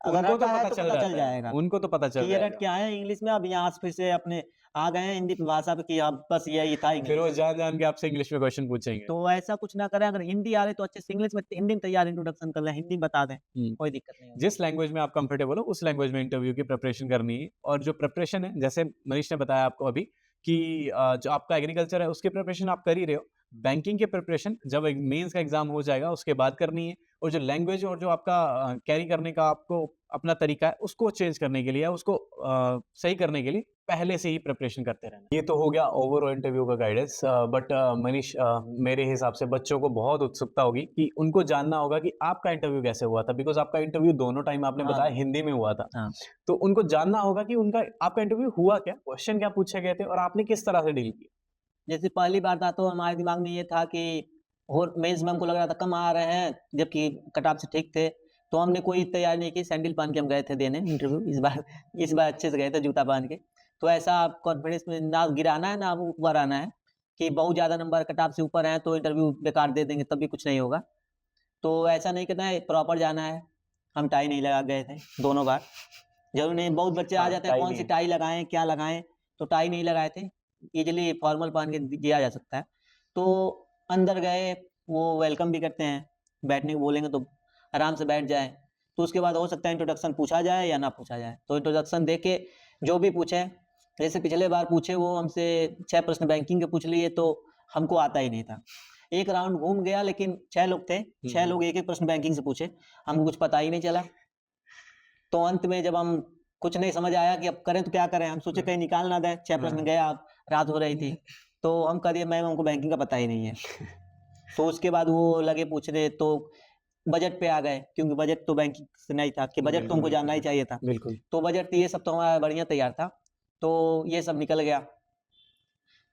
अगर उनको तो रटा है पता तो चल पता जाता चल है, जाएगा उनको तो पता कि चल ये रट जाएगा। के आए हैं इंग्लिश में, अब यहाँ से फिर से अपने आ गए हैं हिंदी भाषा पे कि अब बस यही था फिर इंग्लिश। वो जान-जान के आपसे इंग्लिश में क्वेश्चन पूछेंगे। तो ऐसा कुछ ना करें, अगर हिंदी आ रही तो अच्छे से इंग्लिश में हिंदी में तैयार इंट्रोडक्शन कर लें, हिंदी में बता दें, हुँ। कोई दिक्कत नहीं होगी। जिस लैंग्वेज में आप कंफर्टेबल हो उस लैंग्वेज में इंटरव्यू की प्रिपरेशन करनी है, और जो प्रिपरेशन है जैसे मनीष ने बताया आपको अभी कि जो आपका एग्रीकल्चर है उसकी प्रिपरेशन आप कर ही रहे हो, बैंकिंग की प्रिपरेशन जब मेंस का एग्जाम हो जाएगा उसके बाद करनी है, और जो लैंग्वेज और जो आपका कैरी करने का आपको अपना तरीका है उसको चेंज करने के लिए या उसको सही करने के लिए पहले से ही प्रिपरेशन करते रहना। ये तो हो गया ओवरऑल इंटरव्यू का गाइडेंस, बट मनीष, मेरे हिसाब से बच्चों को बहुत उत्सुकता होगी कि उनको जानना होगा कि आपका इंटरव्यू कैसे हुआ था, बिकॉज आपका इंटरव्यू दोनों टाइम आपने हाँ। बताया हिंदी में हुआ था। हाँ। तो उनको जानना होगा कि उनका आपका इंटरव्यू हुआ क्या, क्वेश्चन क्या पूछे गए थे और आपने किस तरह से डील किया। जैसे पहली बार था तो हमारे दिमाग में ये था कि और मेंस में हमको लग रहा था कम आ रहे हैं, जबकि कट ऑफ से ठीक थे। तो हमने कोई तैयारी नहीं की, सैंडल पहन के हम गए थे देने इंटरव्यू इस बार अच्छे से गए थे जूता पहन के। तो ऐसा कॉन्फिडेंस में ना गिराना है, ना ऊपर आना है कि बहुत ज़्यादा नंबर कट ऑफ से ऊपर हैं तो इंटरव्यू बेकार दे देंगे तब भी कुछ नहीं होगा। तो ऐसा नहीं करना है, प्रॉपर जाना है। हम टाई नहीं लगा गए थे दोनों बार। ज़रूरी नहीं, बहुत बच्चे आ हाँ, जाते हैं टाई कौन सी नहीं। टाई लगाएँ, क्या लगाएँ? तो टाई नहीं लगाए थे। ईज़िली फॉर्मल पहन के दिया जा सकता है। तो अंदर गए, वो वेलकम भी करते हैं, बैठने को बोलेंगे तो आराम से बैठ जाएँ। तो उसके बाद हो सकता है इंट्रोडक्शन पूछा जाए या ना पूछा जाए। तो इंट्रोडक्शन देके जो भी पूछें, जैसे पिछले बार पूछे वो हमसे 6 प्रश्न बैंकिंग के पूछ लिए तो हमको आता ही नहीं था। एक राउंड घूम गया लेकिन 6 लोग थे, 6 लोग एक-एक प्रश्न बैंकिंग से पूछे, हमको कुछ पता ही नहीं चला। तो अंत में जब हम कुछ नहीं समझ आया कि अब करें तो क्या करें? हम सोचे कहीं निकाल ना दें, 6 प्रश्न गया, रात हो रही थी। तो हम कह दिए मैम हमको बैंकिंग का पता ही नहीं है। तो उसके बाद वो लगे पूछने तो बजट पे आ गए, क्योंकि बजट तो बैंकिंग से नहीं था कि बजट तो हमको जानना ही चाहिए था। बिल्कुल। तो बजट ये सब तो हमारा बढ़िया तैयार था। तो ये सब निकल गया।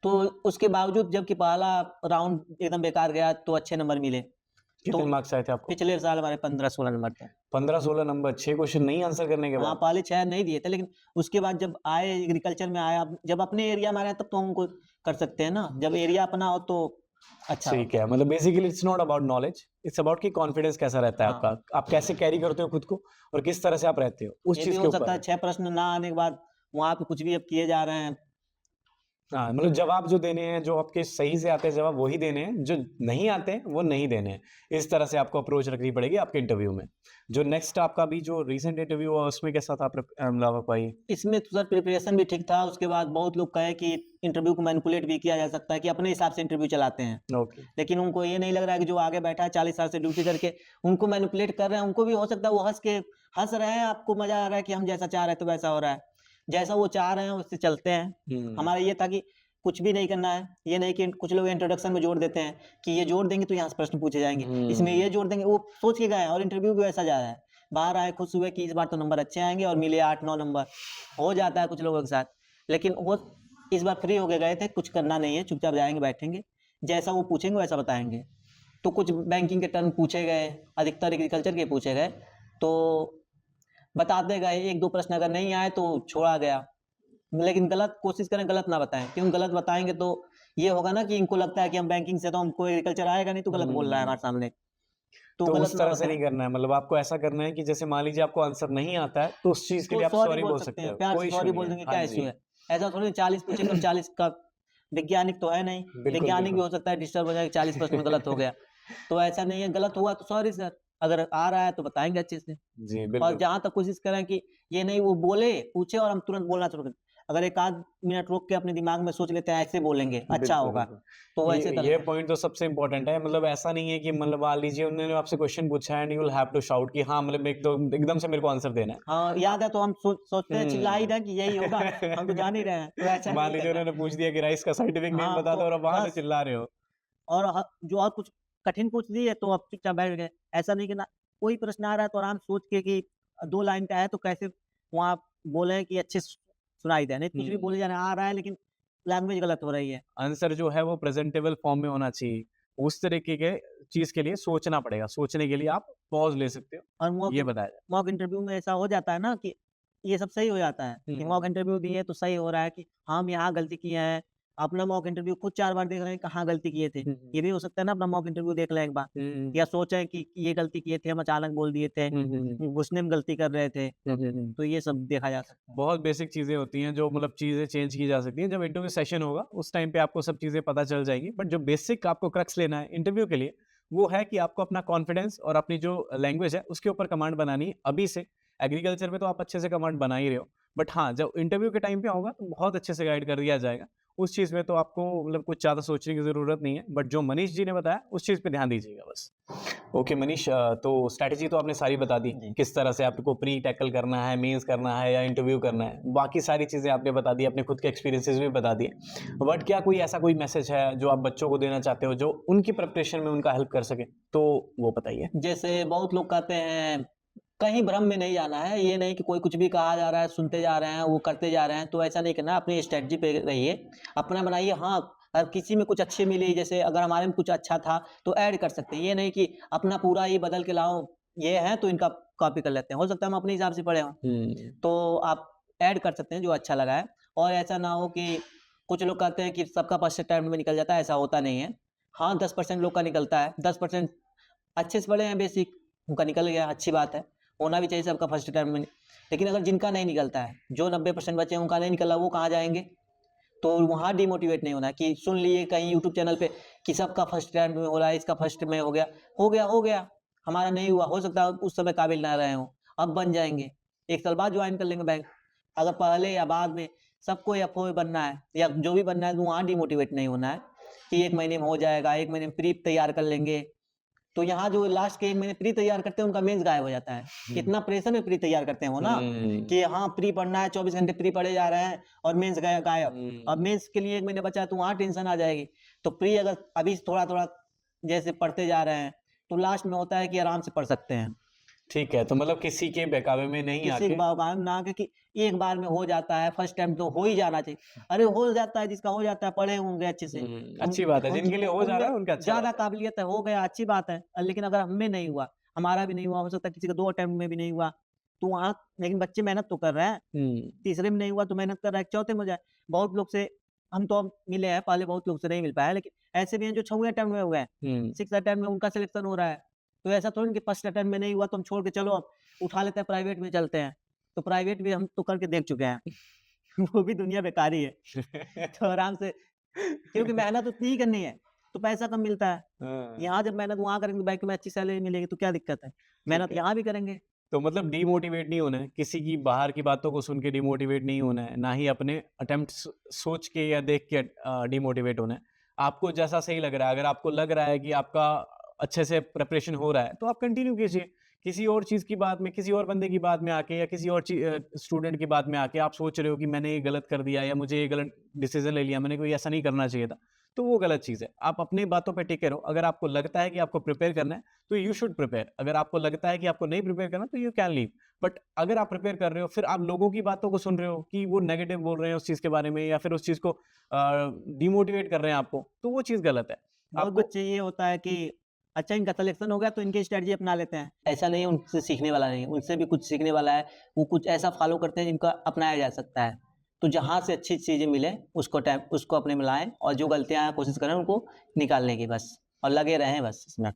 तो उसके बावजूद जबकि पहला राउंड एकदम बेकार गया तो अच्छे नंबर मिले। कितने तो मार्क्स आए थे आपको? पिछले साल हमारे 15-16 नंबर थे। 15-16 नंबर, 6 क्वेश्चन नहीं आंसर करने के हाँ, बाद? पहले 6 नहीं दिए थे, लेकिन उसके बाद जब आए एग्रीकल्चर में आया, जब अपने एरिया में आ रहा है तब तो हमको कर सकते हैं ना, जब एरिया अपना हो तो अच्छा हो। ठीक है, मतलब basically it's not about knowledge, it's about कि कॉन्फिडेंस कैसा रहता है हाँ। आपका, आप कैसे कैरी करते हो खुद को और किस तरह से आप रहते हो, उस ये भी चीज़ के हो ऊपर सकता है है। 6 प्रश्न ना आने के बाद वहाँ पे कुछ भी अब किए जा रहे हैं। हाँ, मतलब जवाब जो देने हैं, जो आपके सही से आते हैं जवाब वही देने हैं, जो नहीं आते हैं वो नहीं देने हैं। इस तरह से आपको अप्रोच रखनी पड़ेगी आपके इंटरव्यू में। जो नेक्स्ट आपका भी जो रीसेंट इंटरव्यू हुआ उसमें कैसा था मतलब आप बताइए? इसमें तो सर प्रिपरेशन भी ठीक था, उसके बाद बहुत लोग कहे कि इंटरव्यू को मैनिपुलेट भी किया जा सकता है कि अपने हिसाब से इंटरव्यू चलाते हैं। ओके। लेकिन उनको ये नहीं लग रहा है कि जो आगे बैठा है 40 साल से ड्यूटी करके, उनको मैनिपुलेट कर रहे हैं, उनको भी हो सकता है वो हँस रहे हैं, आपको मज़ा आ रहा है कि हम जैसा चाह रहे हैं तो वैसा हो रहा है। जैसा वो चाह रहे हैं उससे चलते हैं। हमारा ये था कि कुछ भी नहीं करना है, ये नहीं कि कुछ लोग इंट्रोडक्शन में जोड़ देते हैं कि ये जोड़ देंगे तो यहाँ से प्रश्न पूछे जाएँगे, इसमें ये जोड़ देंगे, वो सोच के गए हैं और इंटरव्यू भी वैसा जा रहा है। बाहर आए खुश हुए कि इस बार तो नंबर अच्छे आएँगे और मिले 8-9 नंबर, हो जाता है कुछ लोगों के साथ। लेकिन वो इस बार फ्री होके गए थे, कुछ करना नहीं है, चुपचाप जाएँगे, बैठेंगे, जैसा वो पूछेंगे वैसा बताएँगे। तो कुछ बैंकिंग के टर्म पूछे गए, अधिकतर एग्रीकल्चर के पूछे गए, तो बताते गए, 1-2 प्रश्न अगर नहीं आए तो छोड़ा गया। लेकिन गलत कोशिश करें गलत ना बताएँ, क्यों गलत बताएँगे तो ये होगा ना कि इनको लगता है कि हम बैंकिंग से तो हमको एग्रीकल्चर आएगा नहीं तो गलत बोल रहा है हमारे सामने। तो तो गलत उस ना तरह से बताएँ, नहीं करना है, मतलब आपको ऐसा करना है कि जैसे मान लीजिए आपको आंसर नहीं आता है, तो उस चीज़ के तो लिए आप सॉरी सॉरी बोल बोल सकते सकते हैं, हो, प्यार से कोई इश्यू सॉरी नहीं बोल है। देंगे, हाँ क्या इश्यू जी, है? ऐसा थोड़ी 40 पूछेंगे और 40 का वैज्ञानिक तो है नहीं, बिल्कुल, वैज्ञानिक भी बिल्कुल। हो सकता है डिस्टर्ब हो जाए 40 प्रश्न में गलत हो गया। तो ऐसा नहीं है, गलत हुआ तो सॉरी सर, अगर आ रहा है तो बताएँगे अच्छे से। जी, और बिल्कुल। जहाँ तक कोशिश करें कि ये नहीं वो बोले, पूछे और हम तुरंत बोलना शुरू करें। अगर 1 आध मिनट रुक के अपने दिमाग में सोच लेते हैं ऐसे बोलेंगे, अच्छा बिल्कुल, होगा, बिल्कुल। तो वैसे ये करें। पॉइंट तो सबसे इम्पोर्टेंट है, मतलब ऐसा नहीं है कि मतलब मान लीजिए उन्होंने आपसे क्वेश्चन पूछा है and you will have to shout कि हाँ, मतलब एकदम से मेरे को आंसर देना है। हाँ, याद है तो हम सोचते हैं चिल्ला ही हुँ। रहे हैं कि यही होगा, हम तो जान ही रहे हैं, तो ऐसा मान नहीं लीजिए करना उन्होंने है। पूछ दिया कि राइस का साइंटिफिक नेम हाँ, बता दो तो और आप वहाँ से बस चिल्ला रहे हो। और जो और कुछ कठिन पूछ दिए तो अब चुपचाप बैठ गए। ऐसा नहीं कि ना कोई प्रश्न आ रहा है तो आराम से सोच के कि 2 लाइन का है तो कैसे वहाँ बोले कि अच्छे से सुनाई दे, नहीं तो कुछ भी हुँ। बोले जा रहे हैं, आ रहा है लेकिन लैंग्वेज गलत हो रही है। आंसर जो है वो प्रेजेंटेबल फॉर्म में होना चाहिए। उस तरीके के चीज़ के लिए सोचना पड़ेगा। सोचने के लिए आप पॉज़ ले सकते हो। और ये बताया जाए। मॉक इंटरव्यू में ऐसा हो जाता है ना कि ये सब सही हो जाता है कि हुँ। मॉक इंटरव्यू दिए तो सही हो रहा है कि हम यहाँ गलती किए हैं, अपना मॉक इंटरव्यू खुद 4 बार देख रहे हैं, कहाँ गलती किए थे। ये भी हो सकता है ना, अपना मॉक इंटरव्यू देख लें एक बार, या सोचें कि ये गलती किए थे, हम अचानक बोल दिए थे, घुसने में गलती कर रहे थे, तो ये सब देखा जा सकता है। बहुत बेसिक चीज़ें होती हैं जो मतलब चीज़ें चेंज की जा सकती हैं। जब इंटरव्यू सेशन होगा उस टाइम पे आपको सब चीज़ें पता चल जाएँगी। बट जो बेसिक आपको क्रक्स लेना है इंटरव्यू के लिए, वो है कि आपको अपना कॉन्फिडेंस और अपनी जो लैंग्वेज है उसके ऊपर कमांड बनानी है अभी से। एग्रीकल्चर में तो आप अच्छे से कमांड बना ही रहे हो। बट हाँ, जब इंटरव्यू के टाइम पे होगा तो बहुत अच्छे से गाइड कर दिया जाएगा। उस चीज़ में तो आपको मतलब कुछ ज़्यादा सोचने की ज़रूरत नहीं है। बट जो मनीष जी ने बताया उस चीज़ पे ध्यान दीजिएगा बस। ओके मनीष, तो स्ट्रैटेजी तो आपने सारी बता दी, जी। किस तरह से आपको प्री टैकल करना है, मेंस करना है या इंटरव्यू करना है। बाकी सारी चीज़ें आपने बता दी, अपने खुद के एक्सपीरियंसेस भी बता दिए। बट क्या कोई ऐसा कोई मैसेज है जो आप बच्चों को देना चाहते हो, जो उनकी प्रिपरेशन में उनका हेल्प कर सके? तो वो बताइए। जैसे बहुत लोग कहते हैं, कहीं भ्रम में नहीं जाना है, ये नहीं कि कोई कुछ भी कहा जा रहा है, सुनते जा रहे हैं, वो करते जा रहे हैं, तो ऐसा नहीं करना है, अपनी स्ट्रैटेजी पे रहिए, अपना बनाइए। हाँ, अगर किसी में कुछ अच्छी मिली, जैसे अगर हमारे में कुछ अच्छा था, तो ऐड कर सकते हैं। ये नहीं कि अपना पूरा ही बदल के लाओ, ये है तो इनका कॉपी कर लेते हैं। हो सकता है हम अपने हिसाब से पढ़े हों, तो आप ऐड कर सकते हैं जो अच्छा लगा है। और ऐसा ना हो कि कुछ लोग कहते हैं कि सबका फर्स्ट अटेम्प्ट में निकल जाता है, ऐसा होता नहीं है। हाँ, 10% लोग का निकलता है, 10% अच्छे से पढ़े हैं बेसिक, उनका निकल गया, अच्छी बात है। होना भी चाहिए सबका फर्स्ट अटेम्प्ट में। लेकिन अगर जिनका नहीं निकलता है, जो 90% बचे हैं उनका नहीं निकला, वो कहाँ जाएँगे? तो वहाँ डिमोटिवेट नहीं होना है कि सुन लिए कहीं यूट्यूब चैनल पे कि सबका फर्स्ट अटेम्प्ट में हो रहा है, इसका फर्स्ट में हो गया, हो गया, हो गया। हमारा नहीं हुआ, हो सकता है उस समय काबिल ना रहे हों, अब बन जाएँगे। 1 साल बाद जॉइन कर लेंगे बैंक। अगर पहले या बाद में सबको एफ-ओ बनना है या जो भी बनना है, तो वहाँ डिमोटिवेट नहीं होना है कि 1 महीने में हो जाएगा, 1 महीने में प्री तैयार कर लेंगे। तो यहाँ जो लास्ट के 1 महीने प्री तैयार करते हैं, उनका मेंस गायब हो जाता है। इतना प्रेशर में प्री तैयार करते हैं वो ना, कि हाँ, प्री पढ़ना है, 24 घंटे प्री पढ़े जा रहे हैं और मेंस गायब। अब मेंस के लिए 1 महीने बचा है, तो वहाँ टेंशन आ जाएगी। तो प्री अगर अभी थोड़ा-थोड़ा जैसे पढ़ते जा रहे हैं, तो लास्ट में होता है कि आराम से पढ़ सकते हैं। ठीक है, तो मतलब किसी के बहकावे में नहीं किसी आके के बहकावे में ना आके कि एक बार में हो जाता है, फर्स्ट टाइम तो हो ही जाना चाहिए। अरे हो जाता है, जिसका हो जाता है, पढ़े होंगे अच्छे से। अच्छी बात है, जिनके लिए हो जा रहा है उनका अच्छा ज़्यादा बात है। काबिलियत है, हो गया, अच्छी बात है। लेकिन अगर हम में नहीं हुआ, हमारा भी नहीं हुआ, हो सकता है किसी का 2 अटेम्प्ट में भी नहीं हुआ, तो वहाँ लेकिन बच्चे मेहनत तो कर रहे हैं। तीसरे में नहीं हुआ तो मेहनत कर रहा है, चौथे में हो जाए। बहुत लोग से हम तो अब मिले हैं, पहले बहुत लोग से नहीं मिल पाया, लेकिन ऐसे भी हैं जो 6वें अटेम्प्ट में हुए हैं, 6th अटेम्प्ट में उनका सिलेक्शन हो रहा है। तो ऐसा थोड़ी ना कि फर्स्ट अटेम्प्ट में नहीं हुआ तो हम छोड़ के चलो अब उठा लेते हैं, प्राइवेट में चलते हैं। तो प्राइवेट भी हम तो करके देख चुके हैं। वो भी दुनिया बेकार ही है। तो आराम से, क्योंकि मेहनत उतनी ही करनी है, तो पैसा कम मिलता है। हाँ, यहाँ जब मेहनत वहाँ करेंगे तो बैंक में अच्छी सैलरी मिलेगी, तो क्या दिक्कत है? ठीक मेहनत है। यहाँ भी करेंगे। तो मतलब डिमोटिवेट नहीं होना है, किसी की बाहर की बातों को सुन के डिमोटिवेट नहीं होना है, ना ही अपने अटेम्प्ट्स सोच के या देख के डिमोटिवेट होना है। आपको जैसा सही लग रहा है, अगर आपको लग रहा है कि आपका अच्छे से प्रिपरेशन हो रहा है, तो आप कंटिन्यू कीजिए। किसी और चीज़ की बात में, किसी और बंदे की बात में आके या किसी और स्टूडेंट की बात में आके आप सोच रहे हो कि मैंने ये गलत कर दिया या मुझे ये गलत डिसीज़न ले लिया, मैंने कोई ऐसा नहीं करना चाहिए था, तो वो गलत चीज़ है। आप अपनी बातों पे टिके रहो। अगर आपको लगता है कि आपको प्रिपेयर करना है, तो यू शुड प्रिपेयर। अगर आपको लगता है कि आपको नहीं प्रिपेयर करना, तो यू कैन लीव। बट अगर आप प्रिपेयर कर रहे हो, फिर आप लोगों की बातों को सुन रहे हो कि वो नेगेटिव बोल रहे हैं उस चीज़ के बारे में या फिर उस चीज़ को डिमोटिवेट कर रहे हैं आपको, तो वो चीज़ गलत है। बहुत आपको बच्चे ये होता है कि अच्छा इनका सिलेक्शन हो गया तो इनकी स्ट्रैटेजी अपना लेते हैं। ऐसा नहीं है, उनसे सीखने वाला नहीं है, उनसे भी कुछ सीखने वाला है। वो कुछ ऐसा फ़ॉलो करते हैं जिनका अपनाया जा सकता है। तो जहाँ से अच्छी चीज़ें मिले उसको अपने में लाएँ और जो गलतियाँ हैं कोशिश करें उनको निकालने की बस, और लगे रहें बस इसमें।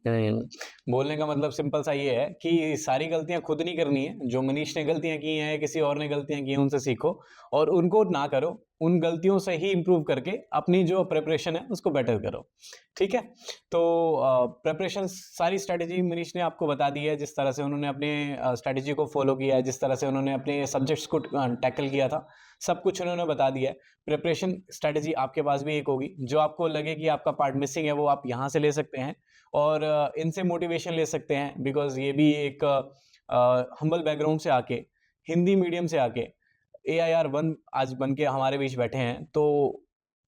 बोलने का मतलब सिंपल सा ये है कि सारी गलतियाँ खुद नहीं करनी है। जो मनीष ने गलतियाँ की हैं, किसी और ने गलतियाँ की हैं, उनसे सीखो और उनको ना करो। उन गलतियों से ही इम्प्रूव करके अपनी जो प्रिपरेशन है, उसको बेटर करो। ठीक है? तो प्रिपरेशन सारी स्ट्रैटेजी मनीष ने आपको बता दी है, जिस तरह से उन्होंने अपने स्ट्रैटेजी को फ़ॉलो किया है, जिस तरह से उन्होंने अपने सब्जेक्ट्स को टैकल किया था, सब कुछ उन्होंने बता दिया है। प्रिपरेशन स्ट्रैटेजी आपके पास भी एक होगी, जो आपको लगे कि आपका पार्ट मिसिंग है, वो आप यहाँ से ले सकते हैं और इनसे मोटिवेशन ले सकते हैं बिकॉज़ ये भी एक हम्बल बैकग्राउंड से आके, हिंदी मीडियम से आके एआईआर 1 आज बन के हमारे बीच बैठे हैं, तो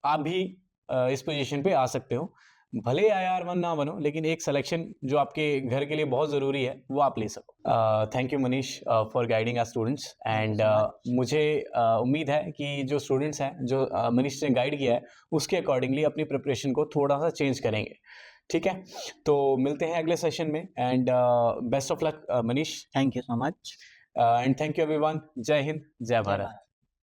आप भी इस पोज़ीशन पे आ सकते हो। भले एआईआर 1 ना बनो, लेकिन एक सिलेक्शन जो आपके घर के लिए बहुत ज़रूरी है, वो आप ले सको। Thank you Manish for guiding our students thank you and so much. मुझे उम्मीद है कि जो स्टूडेंट्स हैं, जो मनीष ने गाइड किया है, उसके अकॉर्डिंगली अपनी प्रिपरेशन को थोड़ा-सा चेंज करेंगे। ठीक है? तो मिलते हैं अगले सेशन में and best of luck Manish thank you so much. And thank you everyone. जय हिंद, जय जय भारत। भारत।